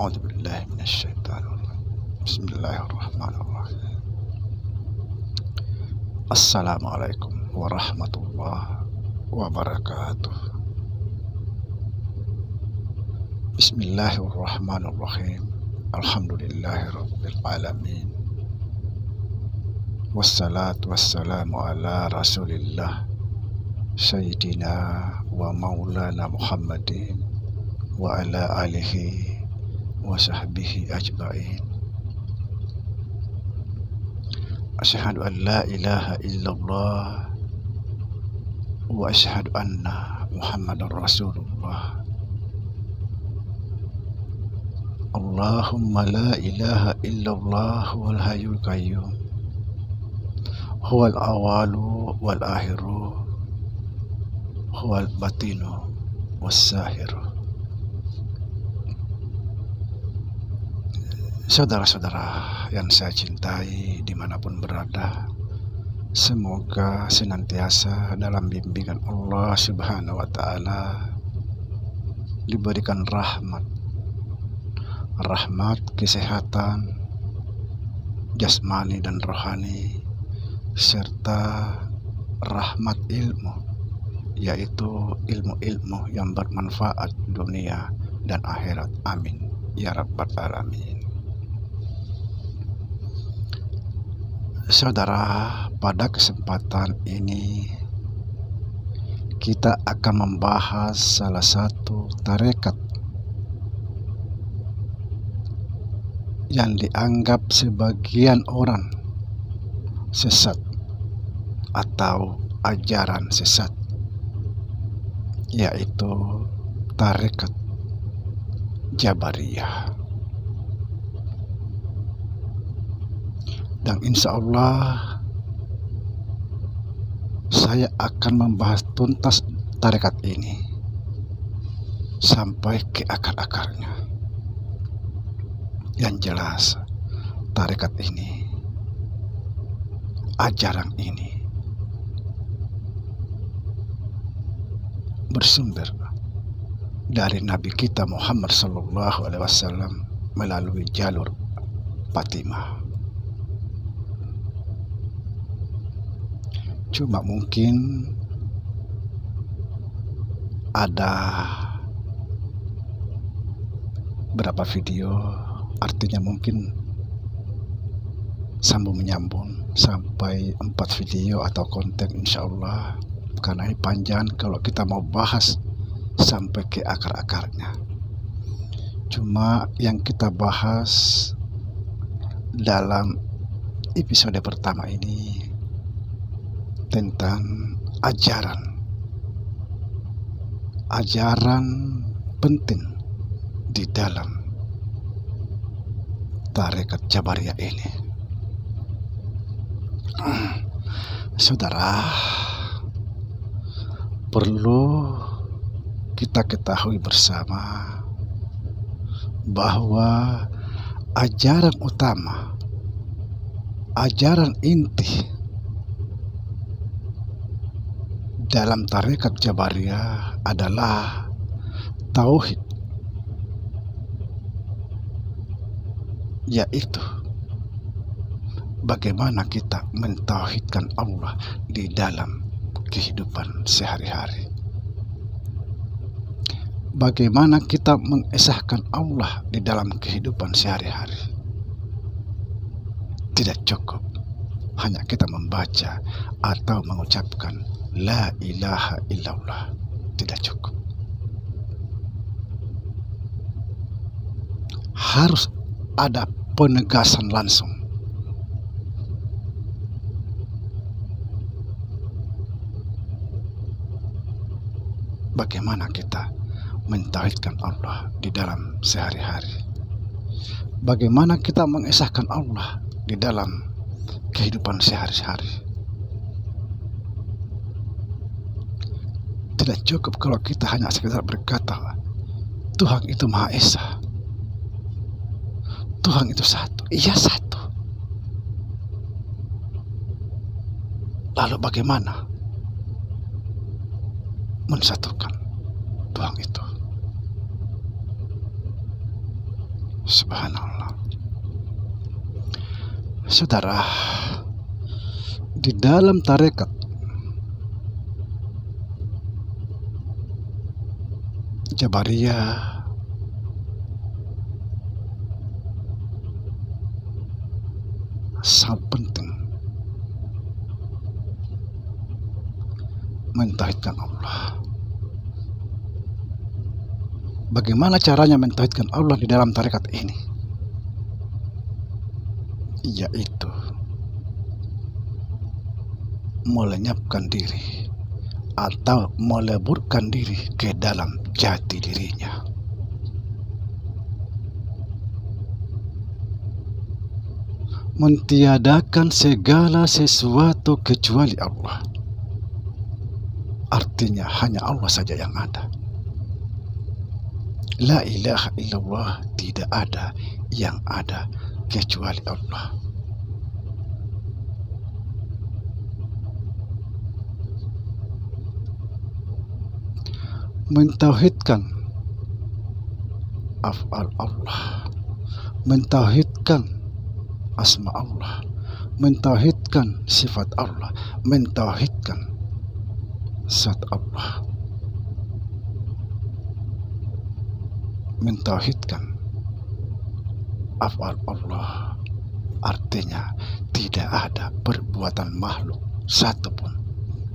A'udzubillahi minasyaitonirrajim. Bismillahirrahmanirrahim. Assalamualaikum warahmatullahi wabarakatuh. Bismillahirrahmanirrahim. Alhamdulillahirabbil alamin. Wassalatu wassalamu ala Rasulillah Sayyidina wa Maulana Muhammadin wa ala alihi wa sahbihi ajma'in. Asyhadu an la ilaha illallah wa asyhadu anna Muhammadar Rasulullah. Allahumma la ilaha illallah wal hayyul qayyum huwal awalu wal akhiru huwal batinu was sahiru. Saudara-saudara yang saya cintai dimanapun berada, semoga senantiasa dalam bimbingan Allah Subhanahu wa Ta'ala diberikan rahmat kesehatan jasmani dan rohani, serta rahmat ilmu, yaitu ilmu-ilmu yang bermanfaat dunia dan akhirat. Amin ya rabbal alamin. Saudara, pada kesempatan ini kita akan membahas salah satu tarekat yang dianggap sebagian orang sesat atau ajaran sesat, yaitu tarekat Jabariyah. Dan insya Allah saya akan membahas tuntas tarekat ini sampai ke akar-akarnya. Yang jelas, tarekat ini, ajaran ini bersumber dari Nabi kita Muhammad SAW melalui jalur Fatimah. Cuma mungkin ada berapa video, artinya mungkin sambung menyambung sampai 4 video atau konten insya Allah, karena ini panjang kalau kita mau bahas sampai ke akar-akarnya. Cuma yang kita bahas dalam episode pertama ini tentang ajaran penting di dalam tarekat Jabariyah ini. Saudara, perlu kita ketahui bersama bahwa ajaran utama, ajaran inti dalam tarekat Jabariyah adalah tauhid, yaitu bagaimana kita mentauhidkan Allah di dalam kehidupan sehari-hari. Bagaimana kita mengesahkan Allah di dalam kehidupan sehari-hari. Tidak cukup hanya kita membaca atau mengucapkan la ilaha illallah. Tidak cukup. Harus ada penegasan langsung. Bagaimana kita mentauhidkan Allah di dalam sehari-hari. Bagaimana kita mengesahkan Allah di dalam kehidupan sehari-hari. Tidak cukup kalau kita hanya sekedar berkata Tuhan itu Maha Esa, Tuhan itu satu. Iya satu. Lalu bagaimana mensatukan Tuhan itu? Subhanallah. Saudara, di dalam tarekat Jabariyah sangat penting mentauhidkan Allah. Bagaimana caranya mentauhidkan Allah di dalam tarekat ini? Yaitu melenyapkan diri atau meleburkan diri ke dalam jati dirinya. Mentiadakan segala sesuatu kecuali Allah. Artinya hanya Allah saja yang ada. La ilaha illallah, tidak ada yang ada kecuali Allah. Mentauhidkan af'al Allah, mentauhidkan asma Allah, mentauhidkan sifat Allah, mentauhidkan zat Allah, mentauhidkan af'al Allah, artinya tidak ada perbuatan makhluk satupun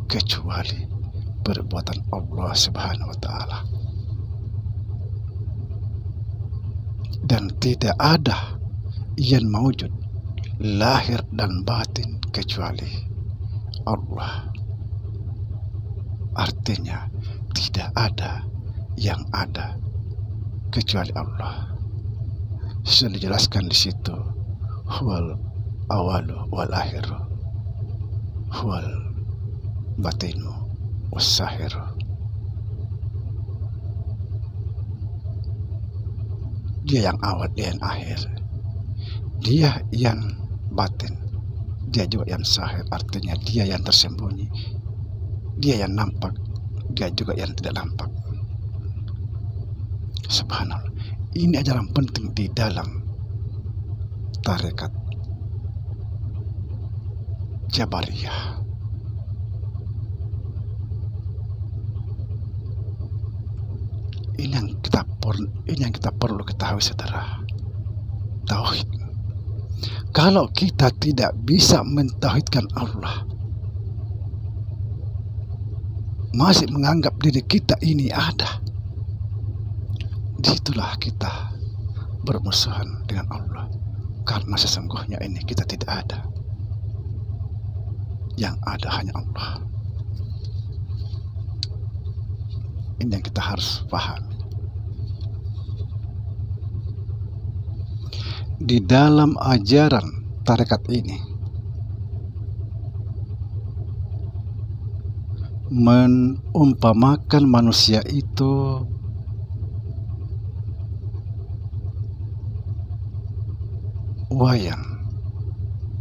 kecuali perbuatan Allah Subhanahu wa Ta'ala, dan tidak ada yang mewujud lahir dan batin kecuali Allah. Artinya tidak ada yang ada kecuali Allah. Sudah dijelaskan di situ, huwal awalu wal akhiru, huwal batinu wasahiru. Dia yang awal, dia yang akhir, dia yang batin, dia juga yang sahir. Artinya dia yang tersembunyi, dia yang nampak, dia juga yang tidak nampak. Subhanallah. Ini ajaran penting di dalam tarekat Jabariyah. Ini yang kita perlu ketahui, saudara. Tauhid. Kalau kita tidak bisa mentauhidkan Allah, masih menganggap diri kita ini ada, disitulah kita bermusuhan dengan Allah. Karena sesungguhnya ini kita tidak ada. Yang ada hanya Allah. Ini yang kita harus pahami. Di dalam ajaran tarekat ini, mengumpamakan manusia itu wayang,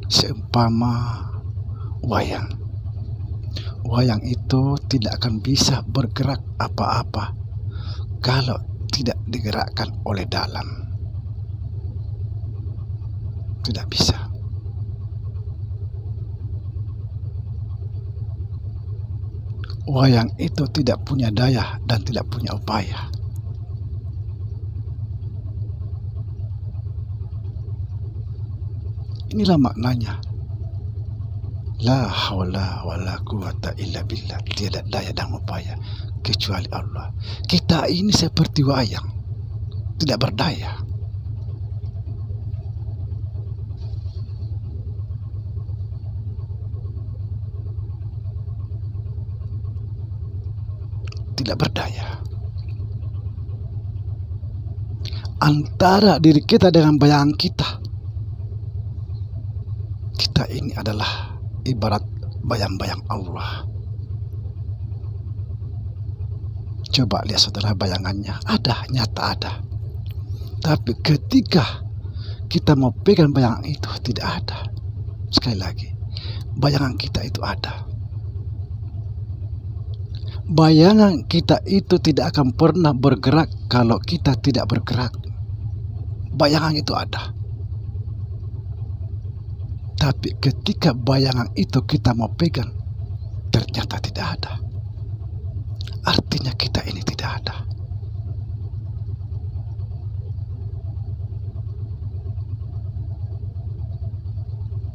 seumpama wayang. Wayang itu tidak akan bisa bergerak apa-apa kalau tidak digerakkan oleh dalam. Tidak bisa. Wayang itu tidak punya daya dan tidak punya upaya. Inilah maknanya. La haula wa la quwata illa billah. Tiada daya dan upaya kecuali Allah. Kita ini seperti wayang, tidak berdaya. Tidak berdaya. Antara diri kita dengan bayangan kita, kita ini adalah ibarat bayang-bayang Allah. Coba lihat saudara, bayangannya ada, nyata ada. Tapi ketika kita mau pegang bayangan itu, tidak ada. Sekali lagi, bayangan kita itu ada. Bayangan kita itu tidak akan pernah bergerak kalau kita tidak bergerak. bayangan itu ada. Tapi ketika bayangan itu kita mau pegang, ternyata tidak ada. Artinya kita ini tidak ada.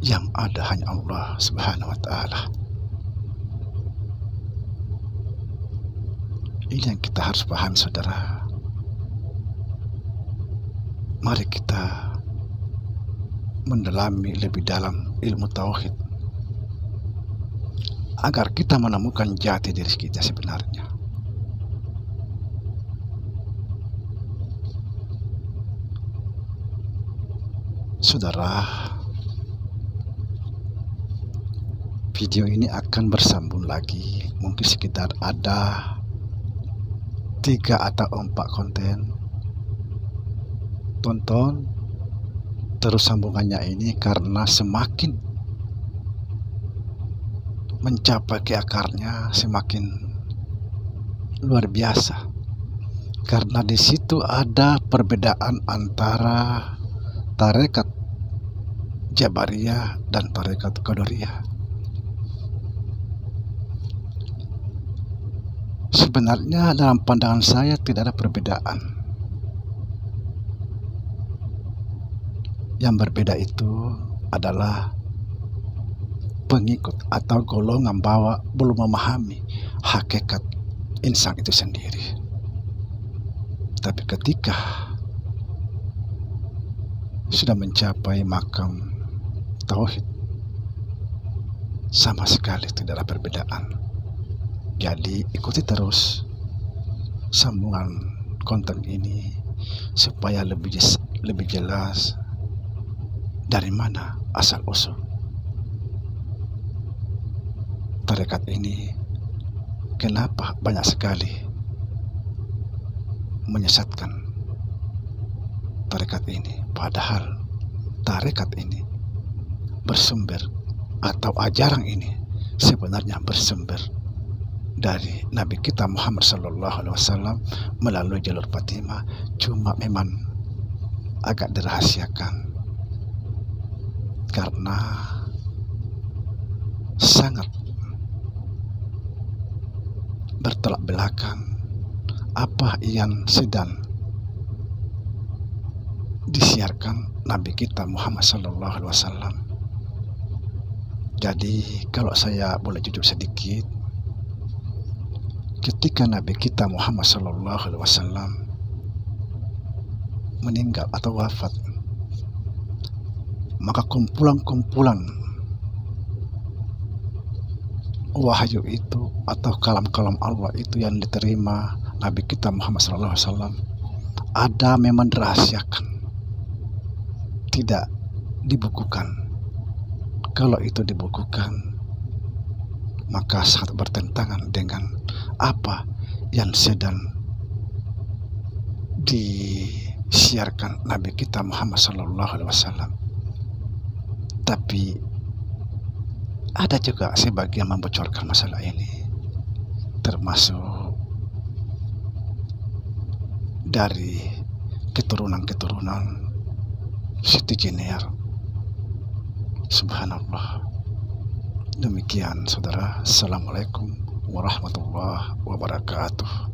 Yang ada hanya Allah Subhanahu wa Ta'ala. Ini yang kita harus paham, saudara. Mari kita mendalami lebih dalam ilmu tauhid agar kita menemukan jati diri kita sebenarnya. Saudara, video ini akan bersambung lagi, mungkin sekitar ada 3 atau 4 konten. Tonton terus sambungannya ini, karena semakin mencapai ke akarnya semakin luar biasa, karena di situ ada perbedaan antara tarekat Jabariyah dan tarekat Qadariyah. Sebenarnya dalam pandangan saya tidak ada perbedaan. Yang berbeda itu adalah pengikut atau golongan bahwa belum memahami hakikat insan itu sendiri. Tapi ketika sudah mencapai makam tauhid, sama sekali tidak ada perbedaan. Jadi ikuti terus sambungan konten ini supaya lebih jelas dari mana asal usul tarekat ini, kenapa banyak sekali menyesatkan tarekat ini, padahal tarekat ini bersumber atau ajaran ini sebenarnya bersumber dari Nabi kita Muhammad SAW melalui jalur Fatimah, cuma memang agak dirahasiakan karena sangat bertolak belakang apa yang sedang disiarkan Nabi kita Muhammad SAW. Jadi kalau saya boleh jujur sedikit, ketika Nabi kita Muhammad SAW meninggal atau wafat, maka kumpulan-kumpulan wahyu itu atau kalam-kalam Allah itu yang diterima Nabi kita Muhammad SAW ada memang dirahasiakan, tidak dibukukan. Kalau itu dibukukan, maka sangat bertentangan dengan apa yang sedang disiarkan Nabi kita Muhammad SAW. Tapi ada juga sebagian membocorkan masalah ini, termasuk dari keturunan Siti Jenar. Subhanallah. Demikian saudara. Assalamualaikum warahmatullahi wabarakatuh.